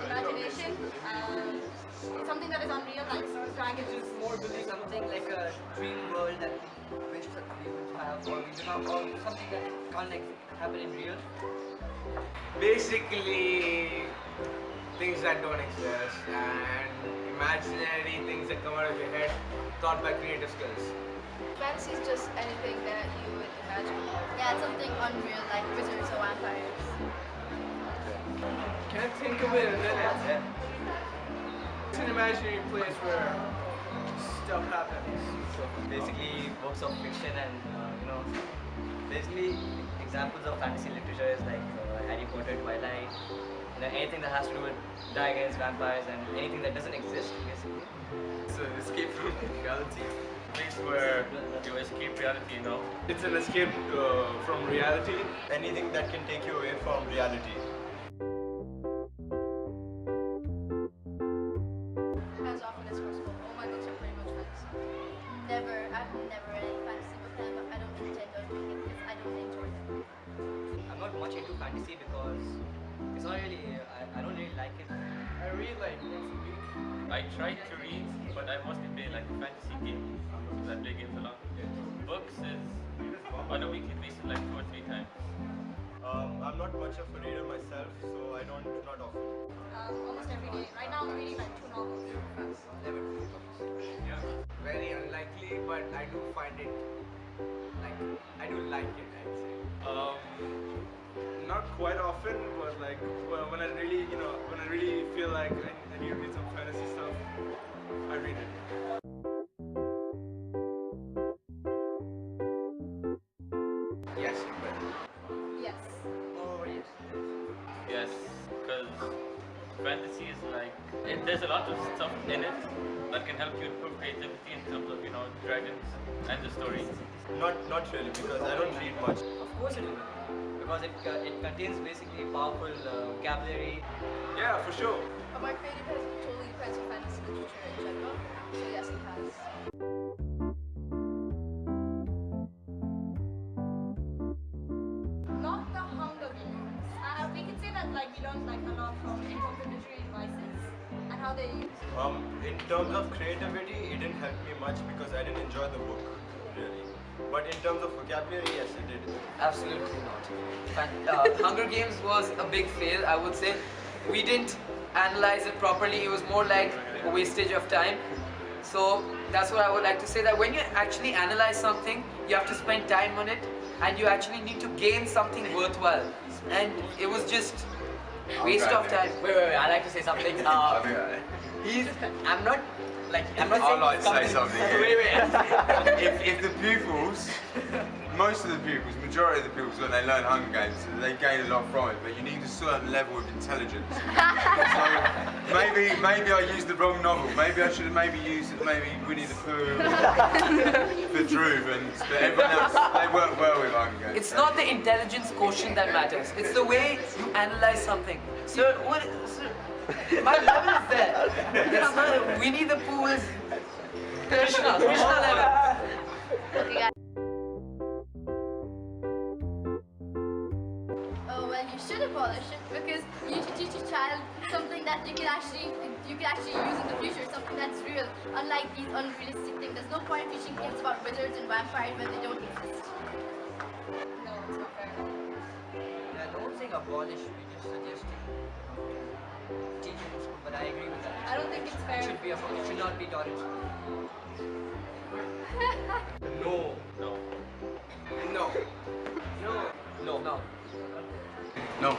Imagination, something that is unreal, like dragons, just more believe Something like a dream world that we wish that we would have, or we do not, or something that can't like happen in real. Basically, things that don't exist and imaginary things that come out of your head, thought by creative skills. Fantasy is just anything that you would imagine. Yeah, it's something unreal like wizards or vampires. Can't think of it in a minute. It's an imaginary place where stuff happens. So basically, works of fiction and basically examples of fantasy literature is like Harry Potter, Twilight, anything that has to do with dragons, vampires, and anything that doesn't exist, basically. It's an escape from reality. Place where you escape reality, It's an escape from reality. Anything that can take you away from reality. As often as possible. All my books are pretty much fantasy. I've never read any fantasy book and I don't intend on doing it because I don't enjoy them. I'm not much into fantasy because it's not really, I don't really like it. I read like once a week. I try to read, but I mostly play like fantasy games because I play games a lot. Books is on a weekly basis, like 2 or 3 times. I'm not much of a reader myself, so I do not often. Almost every day. Right now I'm reading like 2 novels. Never do it. Yeah. Very unlikely, but I do find it I do like it, I'd say. Not quite often, but like when I really feel like I need to read some fantasy stuff, I read it. Yes, you better. Yes. Oh yes. Yes, because fantasy is like, there's a lot of stuff in it that can help you improve creativity in terms of, dragons and the story. Not really, because I don't read much. Of course it will. Because it contains basically powerful vocabulary. Yeah, for sure. My creative totally depends on fantasy literature in general. So yes, it has. Not the Hunger Games. We can say that we learned a lot from in terms of literary devices and how they use. In terms of creativity, it didn't help me much because I didn't enjoy the book, really. But in terms of vocabulary, yes, it did. Absolutely not. Hunger Games was a big fail, I would say. We didn't analyze it properly. It was more like a wastage of time. So that's what I would like to say, that when you actually analyze something, you have to spend time on it and you actually need to gain something worthwhile. And it was just waste of time. Wait, I'd like to say something. I'm not I'd like to say something. If the pupils, most of the pupils, majority of the pupils, when they learn Hunger Games, they gain a lot from it, but you need a certain level of intelligence. So maybe I used the wrong novel. Maybe I should have used Winnie the Pooh for Drew, but everyone else, they work well with Hunger Games. It's not the intelligence quotient that matters. It's the way you analyze something. Sir, my level is there. It's not Winnie the Pooh is Krishna level. Oh well, you should abolish it because you should teach a child something that you can actually use in the future, something that's real. Unlike these unrealistic things, there's no point teaching kids about wizards and vampires when they don't exist. No, it's not fair. I don't think abolish, we just suggesting teach it in school, but I agree with that. I don't think it's fair. It should not be taught in school. No. No. No. No. No. No.